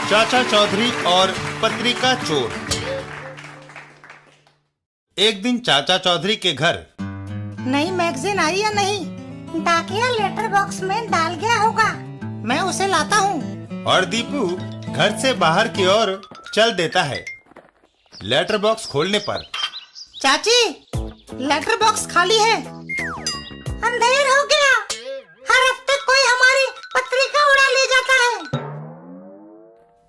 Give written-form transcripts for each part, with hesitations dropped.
चाचा चौधरी और पत्रिका चोर। एक दिन चाचा चौधरी के घर नई मैगजीन आई या नहीं? डाकिया लेटर बॉक्स में डाल गया होगा, मैं उसे लाता हूँ। और दीपू घर से बाहर की ओर चल देता है। लेटर बॉक्स खोलने पर चाची, लेटर बॉक्स खाली है। अंधेर हो गया, हर हफ्ते कोई हमारी पत्रिका उड़ा ले जाता है।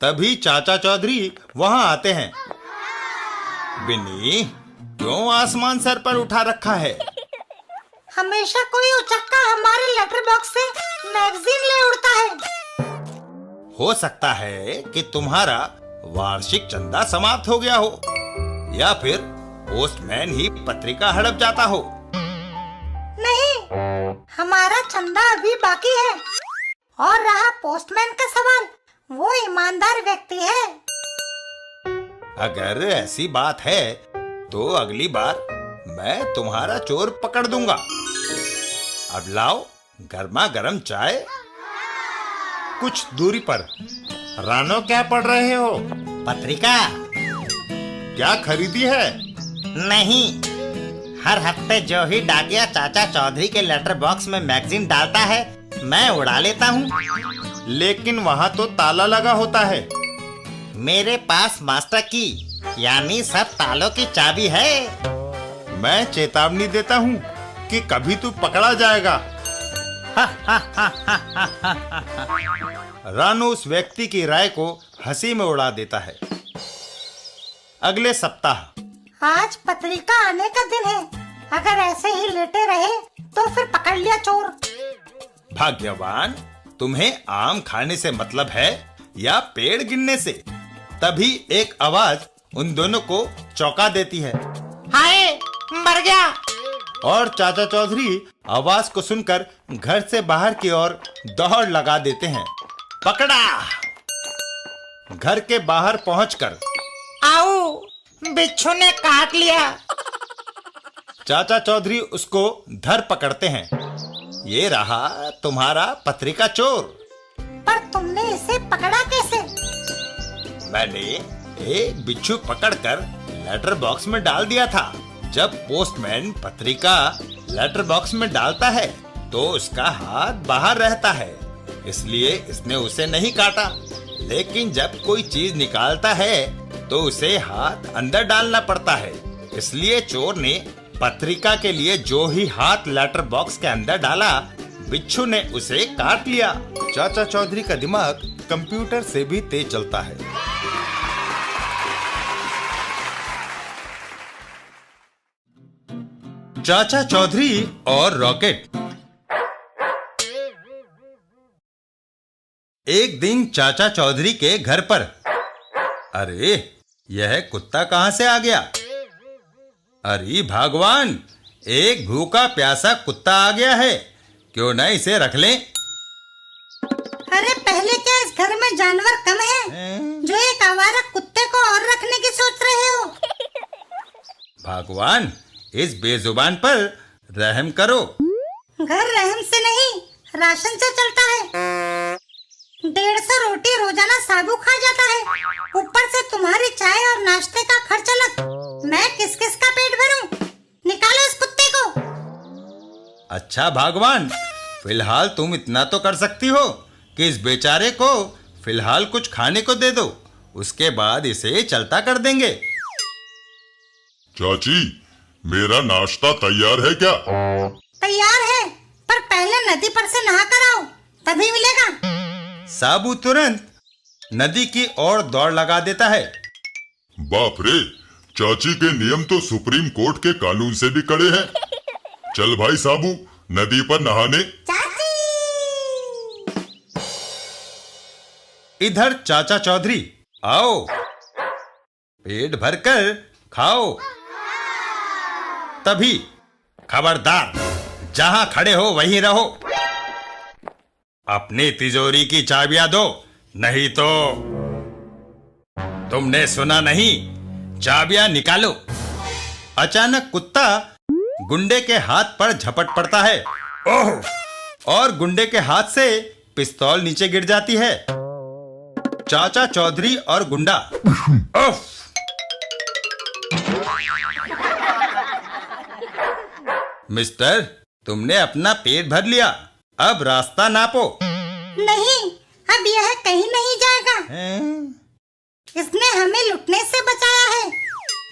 तभी चाचा चौधरी वहाँ आते हैं। बिन्नी, क्यों आसमान सर पर उठा रखा है? हमेशा कोई उचक्का हमारे लेटर बॉक्स से मैगजीन ले उड़ता है। हो सकता है कि तुम्हारा वार्षिक चंदा समाप्त हो गया हो, या फिर पोस्टमैन ही पत्रिका हड़प जाता हो। नहीं, हमारा चंदा अभी बाकी है। और रहा पोस्टमैन का सवाल, वो ईमानदार व्यक्ति है। अगर ऐसी बात है तो अगली बार मैं तुम्हारा चोर पकड़ दूंगा। अब लाओ गर्मा गर्म चाय। कुछ दूरी पर रानो, क्या पढ़ रहे हो? पत्रिका। क्या खरीदी है? नहीं, हर हफ्ते जो ही डाकिया चाचा चौधरी के लेटर बॉक्स में मैगजीन डालता है मैं उड़ा लेता हूँ। लेकिन वहाँ तो ताला लगा होता है। मेरे पास मास्टर की यानी सब तालों की चाबी है। मैं चेतावनी देता हूँ कि कभी तू पकड़ा जाएगा। रानू उस व्यक्ति की राय को हंसी में उड़ा देता है। अगले सप्ताह आज पत्रिका आने का दिन है। अगर ऐसे ही लेटे रहे तो फिर पकड़ लिया चोर। भाग्यवान, तुम्हें आम खाने से मतलब है या पेड़ गिनने से? तभी एक आवाज उन दोनों को चौंका देती है। हाय, मर गया। और चाचा चौधरी आवाज को सुनकर घर से बाहर की ओर दौड़ लगा देते हैं। पकड़ा! घर के बाहर पहुंचकर आओ, बिच्छू ने काट लिया। चाचा चौधरी उसको धर पकड़ते हैं। ये रहा तुम्हारा पत्रिका चोर। पर तुमने इसे पकड़ा कैसे? मैंने एक बिच्छू पकड़कर लेटर बॉक्स में डाल दिया था। जब पोस्टमैन पत्रिका लेटर बॉक्स में डालता है तो उसका हाथ बाहर रहता है, इसलिए इसने उसे नहीं काटा। लेकिन जब कोई चीज निकालता है तो उसे हाथ अंदर डालना पड़ता है, इसलिए चोर ने पत्रिका के लिए जो ही हाथ लेटर बॉक्स के अंदर डाला, बिच्छू ने उसे काट लिया। चाचा चौधरी का दिमाग कंप्यूटर से भी तेज चलता है। चाचा चौधरी और रॉकेट। एक दिन चाचा चौधरी के घर पर, अरे यह कुत्ता कहां से आ गया? अरे भगवान, एक भूखा प्यासा कुत्ता आ गया है, क्यों न इसे रख लें? अरे पहले क्या इस घर में जानवर कम है जो एक आवारा कुत्ते को और रखने की सोच रहे हो? भगवान, इस बेजुबान पर रहम करो। घर रहम से नहीं, राशन से चलता है। 150 रोटी रोजाना साबू खा जाता है, ऊपर से तुम्हारी चाय और नाश्ते का खर्च अलग। मैं किस किस का पेट भरूं? निकालो इस कुत्ते को। अच्छा भगवान, फिलहाल तुम इतना तो कर सकती हो कि इस बेचारे को फिलहाल कुछ खाने को दे दो, उसके बाद इसे चलता कर देंगे। चाची, मेरा नाश्ता तैयार है क्या? तैयार है, पर पहले नदी पर से नहा कर आओ, तभी मिलेगा। साबू तुरंत नदी की ओर दौड़ लगा देता है। बाप रे, चाची के नियम तो सुप्रीम कोर्ट के कानून से भी कड़े हैं। चल भाई साबू, नदी पर नहाने। चाची! इधर चाचा चौधरी, आओ पेट भरकर खाओ। तभी खबरदार, जहां खड़े हो वहीं रहो। अपनी तिजोरी की चाबियां दो, नहीं तो। तुमने सुना नहीं? चाबियां निकालो। अचानक कुत्ता गुंडे के हाथ पर झपट पड़ता है। ओह, और गुंडे के हाथ से पिस्तौल नीचे गिर जाती है। चाचा चौधरी और गुंडा। उफ! मिस्टर, तुमने अपना पेट भर लिया, अब रास्ता नापो। नहीं, अब यह कहीं नहीं जाएगा। इसने हमें लुटने से बचाया है,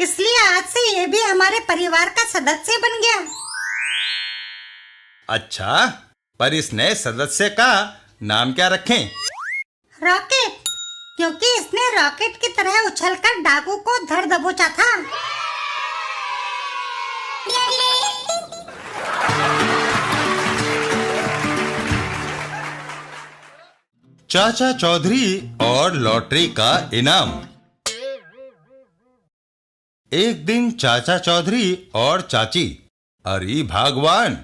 इसलिए आज से ये भी हमारे परिवार का सदस्य बन गया। अच्छा, पर इस नए सदस्य का नाम क्या रखें? रॉकेट, क्योंकि इसने रॉकेट की तरह उछलकर डाकू को धर दबोचा था। चाचा चौधरी और लॉटरी का इनाम। एक दिन चाचा चौधरी और चाची, अरे भगवान,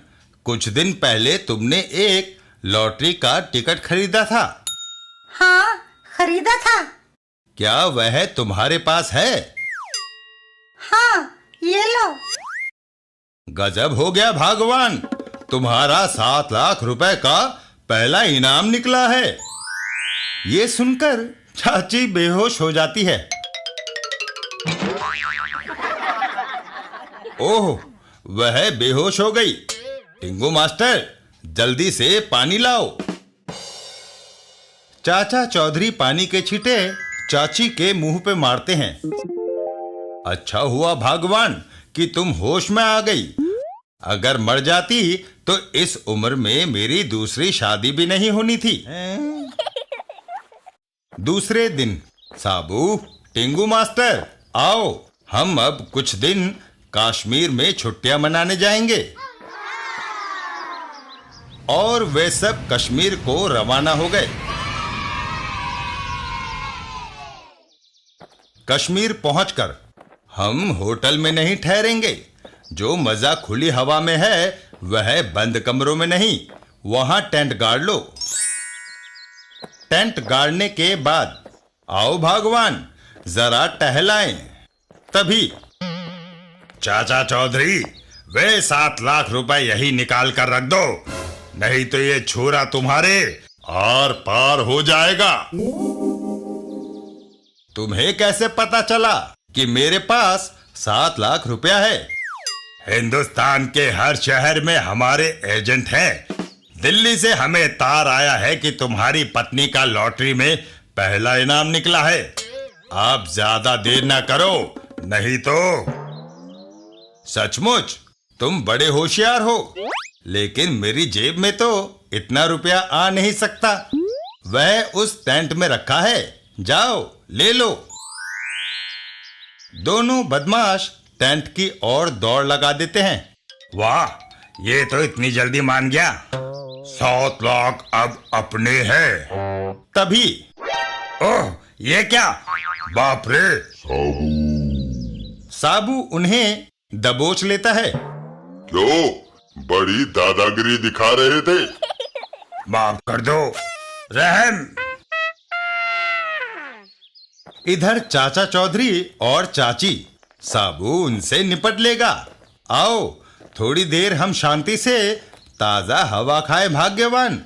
कुछ दिन पहले तुमने एक लॉटरी का टिकट खरीदा था। हाँ, खरीदा था। क्या वह तुम्हारे पास है? हाँ, ये लो। गजब हो गया भगवान, तुम्हारा 7 लाख रुपए का पहला इनाम निकला है। ये सुनकर चाची बेहोश हो जाती है। ओह, वह बेहोश हो गई। टिंगू मास्टर, जल्दी से पानी लाओ। चाचा चौधरी पानी के छींटे चाची के मुंह पे मारते हैं। अच्छा हुआ भगवान कि तुम होश में आ गई, अगर मर जाती तो इस उम्र में मेरी दूसरी शादी भी नहीं होनी थी। दूसरे दिन, साबू, टिंगू मास्टर, आओ, हम अब कुछ दिन कश्मीर में छुट्टियां मनाने जाएंगे। और वे सब कश्मीर को रवाना हो गए। कश्मीर पहुंचकर हम होटल में नहीं ठहरेंगे। जो मजा खुली हवा में है वह बंद कमरों में नहीं। वहां टेंट गाड़ लो। टेंट गाड़ने के बाद आओ भगवान, जरा टहलाएं। तभी चाचा चौधरी, वे 7 लाख रुपए यही निकाल कर रख दो, नहीं तो ये छोरा तुम्हारे आर पार हो जाएगा। तुम्हें कैसे पता चला कि मेरे पास 7 लाख रुपया है? हिंदुस्तान के हर शहर में हमारे एजेंट हैं। दिल्ली से हमें तार आया है कि तुम्हारी पत्नी का लॉटरी में पहला इनाम निकला है। आप ज्यादा देर ना करो, नहीं तो। सचमुच तुम बड़े होशियार हो, लेकिन मेरी जेब में तो इतना रुपया आ नहीं सकता। वह उस टेंट में रखा है, जाओ ले लो। दोनों बदमाश टेंट की ओर दौड़ लगा देते हैं। वाह, ये तो इतनी जल्दी मान गया। 7 लाख अब अपने हैं। तभी, ओह, ये क्या? बाप रे! साबू उन्हें दबोच लेता है। क्यों, बड़ी दादागिरी दिखा रहे थे? माफ कर दो, रहम। इधर चाचा चौधरी और चाची, साबू उनसे निपट लेगा। आओ, थोड़ी देर हम शांति से ताजा हवा खाए भाग्यवान।